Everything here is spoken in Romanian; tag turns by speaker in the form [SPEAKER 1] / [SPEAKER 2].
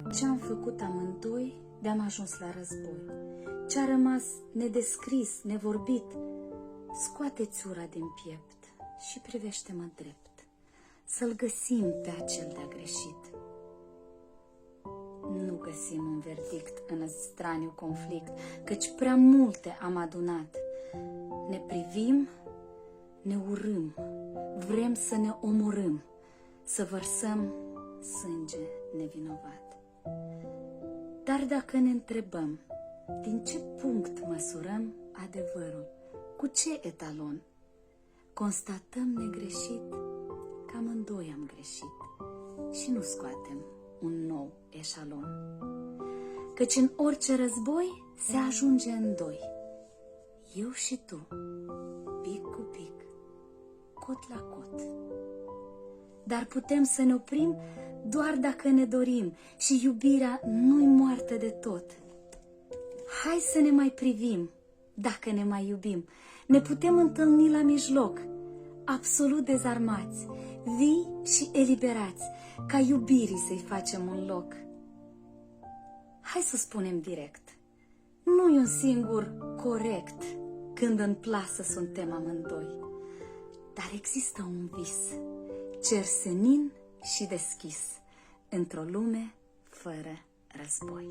[SPEAKER 1] Ce-am făcut amândoi de-am ajuns la război? Ce-a rămas nedescris, nevorbit? Scoateți ura din piept și privește-mă drept, să-l găsim pe acel de-a greșit. Nu găsim un verdict în straniu conflict, căci prea multe am adunat. Ne privim, ne urâm, vrem să ne omorâm, să vărsăm sânge nevinovat. Dar dacă ne întrebăm, din ce punct măsurăm adevărul, cu ce etalon, constatăm negreșit că amândoi am greșit și nu scoatem un nou eșalon. Căci în orice război se ajunge în doi, eu și tu, pic cu pic, cot la cot. Dar putem să ne oprim doar dacă ne dorim și iubirea nu-i moartă de tot. Hai să ne mai privim, dacă ne mai iubim. Ne putem întâlni la mijloc, absolut dezarmați, vii și eliberați, ca iubirii să-i facem un loc. Hai să spunem direct, nu-i un singur corect când în plasă suntem amândoi, dar există un vis, cer senin și deschis, într-o lume fără război.